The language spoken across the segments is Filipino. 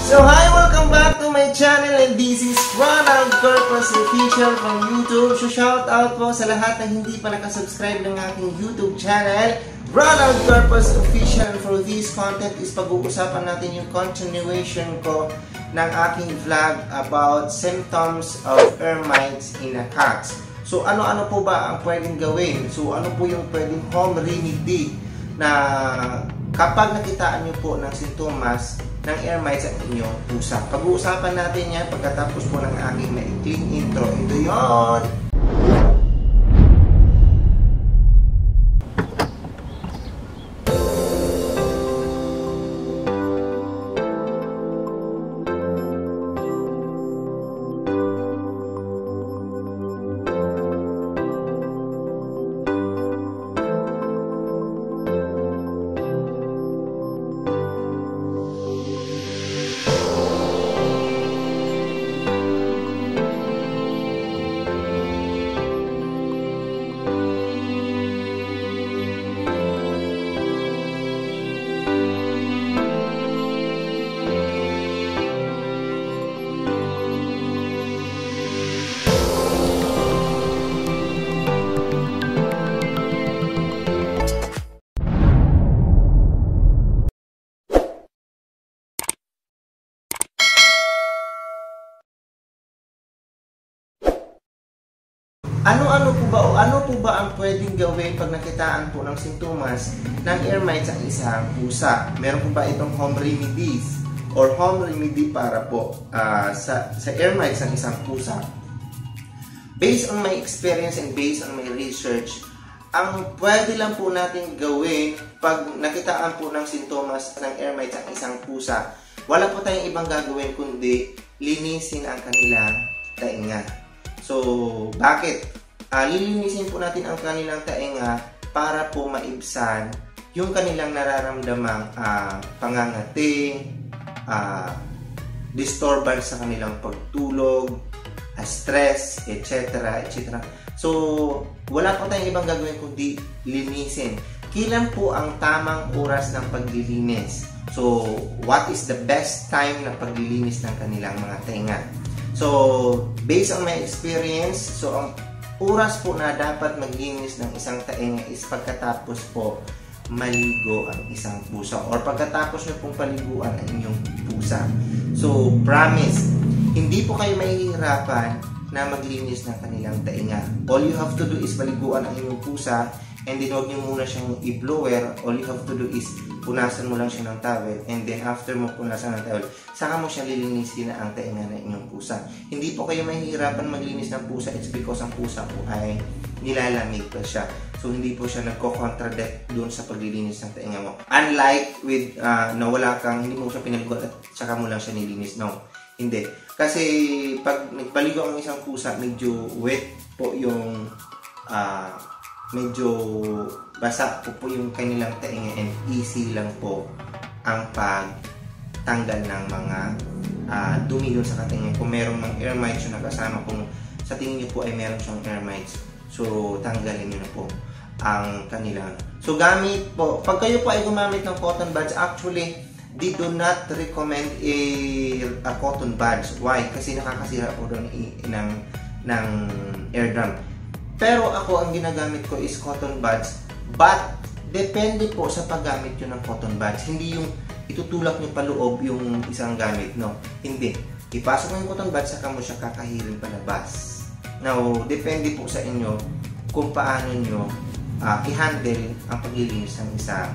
So hi, welcome back to my channel and this is Ronald Corpus Official from YouTube. So shout out po sa lahat na hindi pa nakasubscribe ng aking YouTube channel, Ronald Corpus Official. And for this content is pag-uusapan natin yung continuation ko ng aking vlog about symptoms of ear mites in a cat. So ano-ano po ba ang pwedeng gawin? So ano po yung pwedeng home remedy na kapag nakitaan nyo po ng sintomas ng ear mites ang inyong pusa? Pag-uusapan natin yan pagkatapos po ng aking maikling intro. Ito yun! Ano po ba ang pwedeng gawin pag nakitaan po ng sintomas ng ear mites ang isang pusa? Meron po ba itong home remedies or home remedy para po sa ear mites ng isang pusa? Based on my experience and based on my research, ang pwede lang po natin gawin pag nakitaan po ng sintomas ng ear mites ang isang pusa, wala po tayong ibang gagawin kundi linisin ang kanilang tainga. So, bakit? Lilinisin po natin ang kanilang tainga para po maibsan yung kanilang nararamdamang pangangati, disturbance sa kanilang pagtulog, stress, etc. etc. So, wala po tayong ibang gagawin kundi linisin. Kailan po ang tamang oras ng paglilinis? So, what is the best time na paglilinis ng kanilang mga tainga? So, based on my experience, so ang oras po na dapat maglinis ng isang tainga is pagkatapos po maligo ang isang pusa or pagkatapos nyo pong paliguan ang inyong pusa. So, promise, hindi po kayo mahihirapan na maglinis ng kanilang tainga. All you have to do is paliguan ang inyong pusa and then huwag nyo muna siyang i-blower. All you have to do is punasan mo lang siya ng towel and then after mo punasan ng towel, saka mo siya lilinisin na ang tainga ng inyong pusa. Hindi po kayo mahihirapan maglinis ng pusa. It's because ang pusa po ay nilalamig pa siya. So, hindi po siya nagko-contradict doon sa paglilinis ng tainga mo. Unlike with na wala kang, hindi mo siya pinaligot at saka mo lang siya nilinis. No, hindi. Kasi pag nagpaligo ang isang pusa, medyo wet po yung medyo basa po yung kanilang tainga and easy lang po ang pagtanggal ng mga dumi dun sa katinga. Kung merong mga ear mites yung nakasama, kung sa tingin nyo po ay meron siyang ear mites, so tanggalin nyo na po ang kanilang. So gamit po, pag kayo po ay gumamit ng cotton buds, actually they do not recommend a cotton buds. Why? Kasi nakakasira po doon ng ear drum. Pero ako, ang ginagamit ko is cotton buds. But, depende po sa paggamit nyo ng cotton buds. Hindi yung itutulak nyo paloob yung isang gamit, no? Hindi. Ipasok mo yung cotton buds, saka mo siya kakahirin palabas. Now, depende po sa inyo kung paano nyo i-handle ang paglilinis ng isang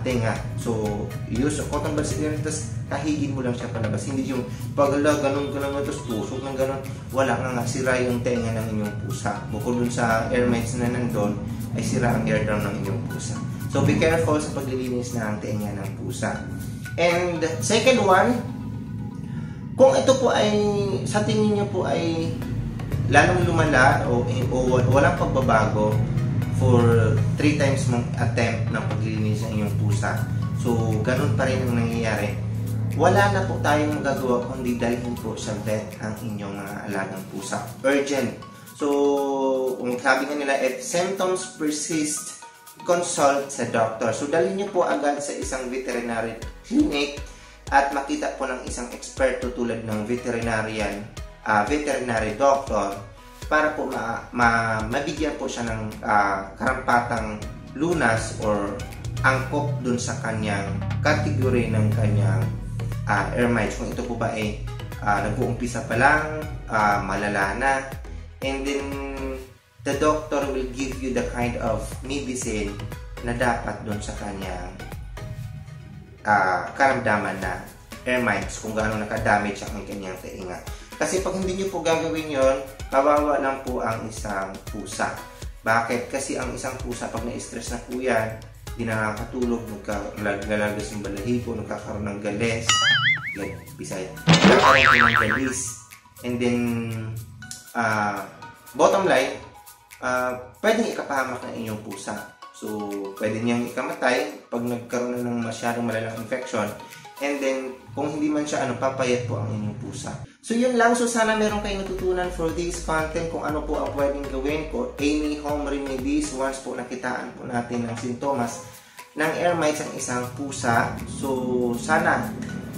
tenga. So, use cotton buds din, tapos kahigin mo lang siya palabas. Hindi yung pagala, ganun, tapos tusok ng ganun. Wala nga sira yung tenga ng inyong pusa. Bukod dun sa ear mites na nandun, ay sira ang eardrum ng inyong pusa. So, be careful sa paglilinis ng tenga ng pusa. And, second one, kung ito po ay, sa tingin nyo po ay lalong lumala o walang pagbabago for 3 times mong attempt ng paglilinis ng inyong pusa. So, ganun pa rin ang nangyayari. Wala na po tayong magagawa kundi dalhin po sa vet ang inyong mga alagang pusa. Urgent. So, kung sabi nga nila, if symptoms persist, consult sa doctor. So, dalhin niyo po agad sa isang veterinary clinic at makita po ng isang eksperto tulad ng veterinary doctor para po mabigyan po siya ng karampatang lunas or angkop dun sa kanyang category ng kanyang air mites. Kung ito po ba ay nag-uumpisa pa lang, malala na, and then the doctor will give you the kind of medicine na dapat dun sa kanyang karamdaman na air mites, kung gaano nakadamage ang kanyang tainga. Kasi pag hindi nyo po gagawin yon, kawawa lang po ang isang pusa. Bakit? Kasi ang isang pusa, pag na-stress na po yan, hindi nakakatulog, nagkalagas ng balahibo, nagkakaroon ng galis, nagkakaroon ng galis, and then, bottom line, pwedeng ikapahamak ng inyong pusa. So, pwede niyang ikamatay pag nagkaroon na ng masyadong malalang infection. And then, kung hindi man siya, papayat po ang inyong pusa. So, yun lang. So, sana meron kayong natutunan for this content kung ano po ang pwedeng gawin ko. Any home remedies once po nakitaan po natin ng sintomas ng air mites ang isang pusa. So, sana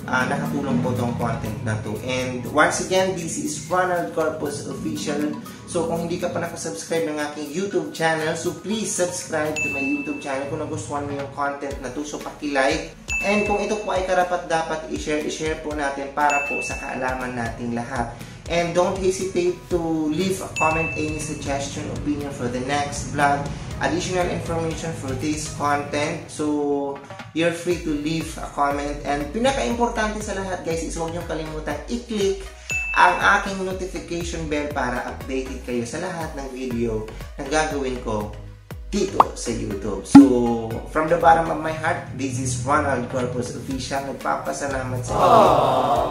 nakatulong po itong content na to. And once again, this is Ronald Corpus Official. So kung hindi ka pa nakasubscribe ng aking YouTube channel, so please subscribe to my YouTube channel kung nagustuhan mo yung content na to. So paki-like. And kung ito po ay karapat-dapat i-share po natin para po sa kaalaman natin lahat. And don't hesitate to leave a comment, any suggestion, opinion for the next vlog, additional information for this content. So, you're free to leave a comment. And pinaka-importante sa lahat guys is huwag niyong kalimutan i-click ang aking notification bell para updated kayo sa lahat ng video na gagawin ko dito sa YouTube. So, from the bottom of my heart, this is Ronald Corpus Official. Nagpapasalamat sa inyo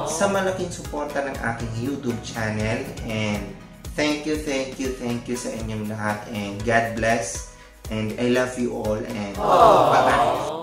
sa malaking suporta ng aking YouTube channel. And thank you sa inyong lahat. And God bless. And I love you all. And bye-bye.